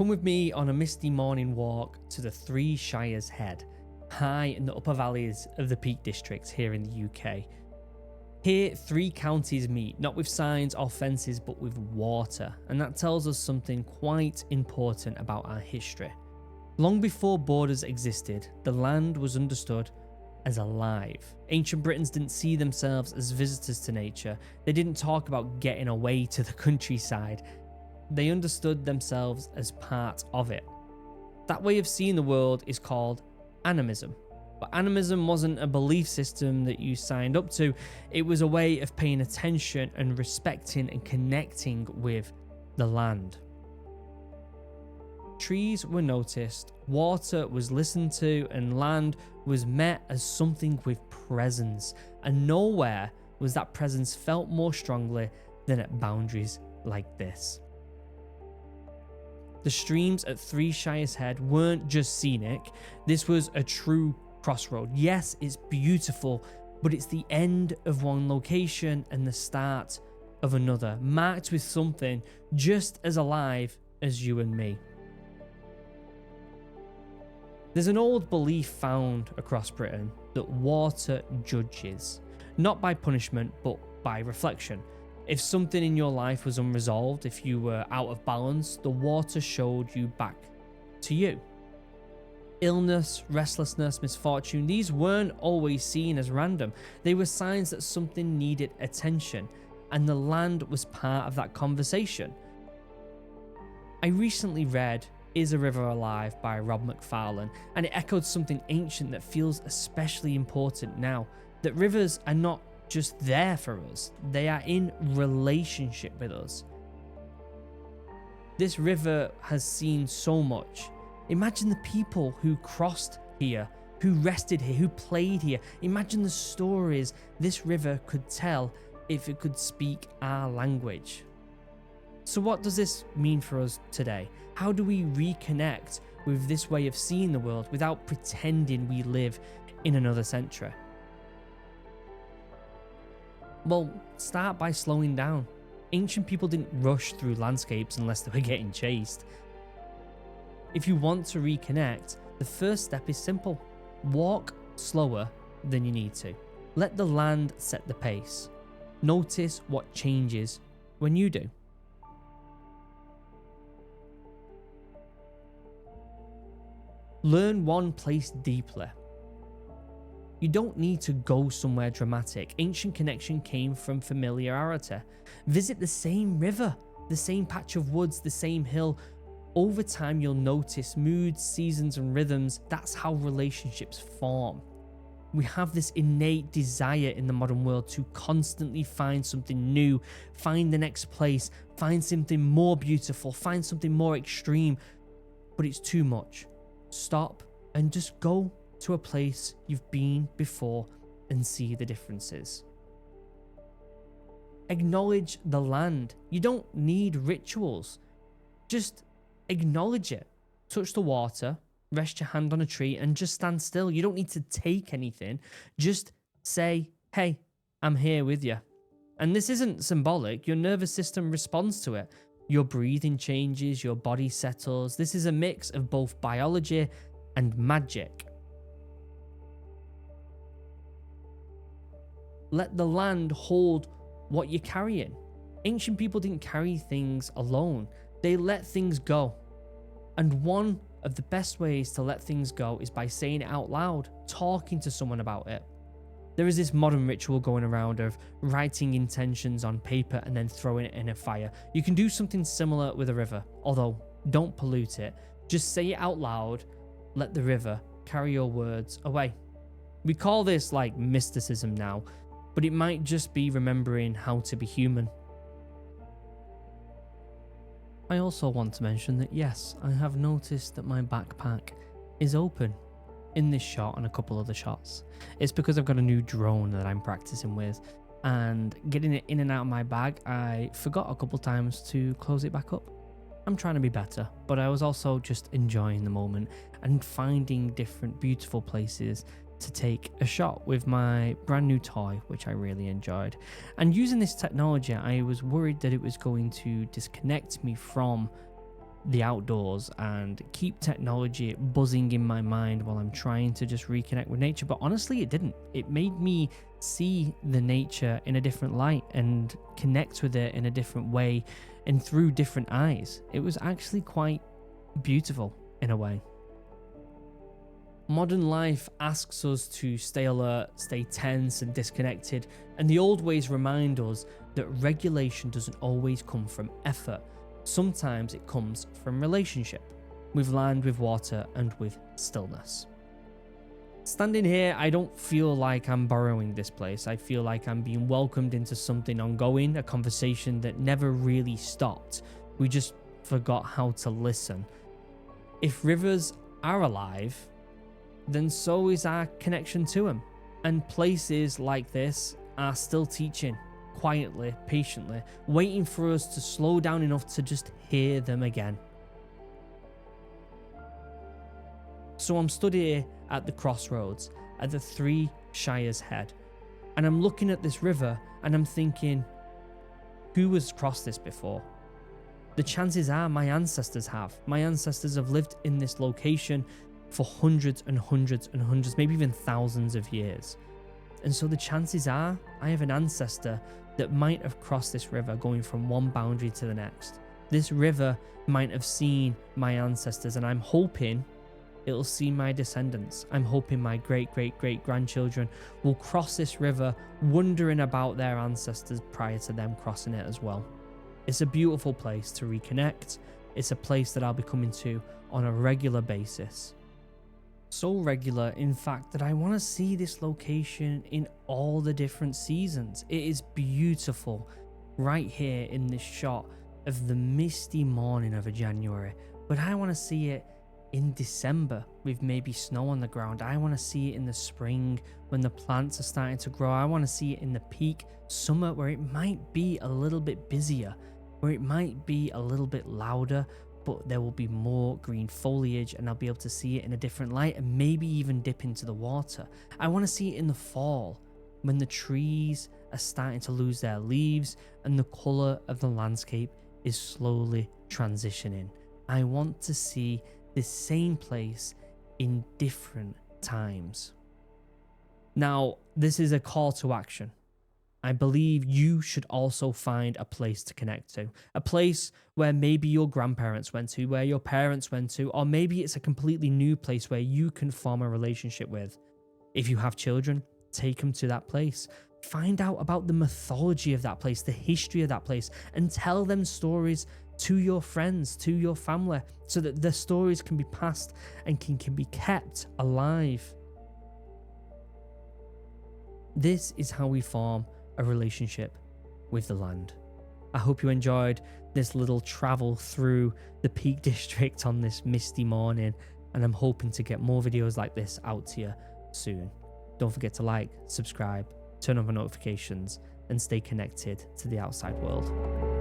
Come with me on a misty morning walk to the Three Shires Head, high in the upper valleys of the Peak District here in the UK. Here, three counties meet, not with signs or fences, but with water, and that tells us something quite important about our history. Long before borders existed, the land was understood as alive. Ancient Britons didn't see themselves as visitors to nature. They didn't talk about getting away to the countryside. They understood themselves as part of it. That way of seeing the world is called Animism. But Animism wasn't a belief system that you signed up to. It was a way of paying attention and respecting and connecting with the land. Trees were noticed, water was listened to, and land was met as something with presence. And nowhere was that presence felt more strongly than at boundaries like this. The streams at Three Shires Head weren't just scenic, this was a true crossroad. Yes, it's beautiful, but it's the end of one location and the start of another, marked with something just as alive as you and me. There's an old belief found across Britain that water judges, not by punishment, but by reflection. If something in your life was unresolved, if you were out of balance, the water showed you back to you. Illness, restlessness, misfortune, these weren't always seen as random. They were signs that something needed attention, and the land was part of that conversation. I recently read Is a River Alive by Rob McFarlane, and it echoed something ancient that feels especially important now, that rivers are not just there for us, they are in relationship with us. This river has seen so much. Imagine the people who crossed here, who rested here, who played here. Imagine the stories this river could tell if it could speak our language. So what does this mean for us today? How do we reconnect with this way of seeing the world without pretending we live in another century? Well, start by slowing down. Ancient people didn't rush through landscapes unless they were getting chased. If you want to reconnect, the first step is simple. Walk slower than you need to. Let the land set the pace. Notice what changes when you do. Learn one place deeply. You don't need to go somewhere dramatic. Ancient connection came from familiarity. Visit the same river, the same patch of woods, the same hill. Over time, you'll notice moods, seasons, and rhythms. That's how relationships form. We have this innate desire in the modern world to constantly find something new, find the next place, find something more beautiful, find something more extreme. But it's too much. Stop and just go to a place you've been before and see the differences. Acknowledge the land. You don't need rituals. Just acknowledge it. Touch the water, rest your hand on a tree, and just stand still. You don't need to take anything. Just say, hey, I'm here with you. And this isn't symbolic. Your nervous system responds to it. Your breathing changes, your body settles. This is a mix of both biology and magic. Let the land hold what you're carrying. Ancient people didn't carry things alone. They let things go. And one of the best ways to let things go is by saying it out loud, talking to someone about it. There is this modern ritual going around of writing intentions on paper and then throwing it in a fire. You can do something similar with a river, although don't pollute it. Just say it out loud, let the river carry your words away. We call this like mysticism now, but it might just be remembering how to be human. I also want to mention that yes, I have noticed that my backpack is open in this shot and a couple other shots. It's because I've got a new drone that I'm practicing with, and getting it in and out of my bag, I forgot a couple times to close it back up. I'm trying to be better, but I was also just enjoying the moment and finding different beautiful places to take a shot with my brand new toy, which I really enjoyed. And using this technology, I was worried that it was going to disconnect me from the outdoors and keep technology buzzing in my mind while I'm trying to just reconnect with nature. But honestly, it didn't. It made me see the nature in a different light and connect with it in a different way and through different eyes. It was actually quite beautiful in a way. Modern life asks us to stay alert, stay tense and disconnected, and the old ways remind us that regulation doesn't always come from effort. Sometimes it comes from relationship, with land, with water, and with stillness. Standing here, I don't feel like I'm borrowing this place. I feel like I'm being welcomed into something ongoing, a conversation that never really stopped. We just forgot how to listen. If rivers are alive, then so is our connection to them. And places like this are still teaching, quietly, patiently, waiting for us to slow down enough to just hear them again. So I'm stood here at the crossroads, at the Three Shires head, and I'm looking at this river and I'm thinking, who has crossed this before? The chances are my ancestors have. My ancestors have lived in this location for hundreds and hundreds and hundreds, maybe even thousands of years. And so the chances are I have an ancestor that might have crossed this river going from one boundary to the next. This river might have seen my ancestors, and I'm hoping it'll see my descendants. I'm hoping my great grandchildren will cross this river wondering about their ancestors prior to them crossing it as well. It's a beautiful place to reconnect. It's a place that I'll be coming to on a regular basis. So regular, in fact, that I want to see this location in all the different seasons. It is beautiful right here in this shot of the misty morning of a January, but I want to see it in December with maybe snow on the ground. I want to see it in the spring when the plants are starting to grow. I want to see it in the peak summer where it might be a little bit busier, where it might be a little bit louder, but there will be more green foliage and I'll be able to see it in a different light and maybe even dip into the water. I want to see it in the fall when the trees are starting to lose their leaves and the color of the landscape is slowly transitioning. I want to see the same place in different times. Now, this is a call to action. I believe you should also find a place to connect to, a place where maybe your grandparents went to, where your parents went to, or maybe it's a completely new place where you can form a relationship with. If you have children, take them to that place. Find out about the mythology of that place, the history of that place, and tell them stories to your friends, to your family, so that the stories can be passed and can be kept alive. This is how we form a relationship with the land. I hope you enjoyed this little travel through the Peak District on this misty morning, and I'm hoping to get more videos like this out to you soon. Don't forget to like, subscribe, turn on the notifications, and stay connected to the outside world.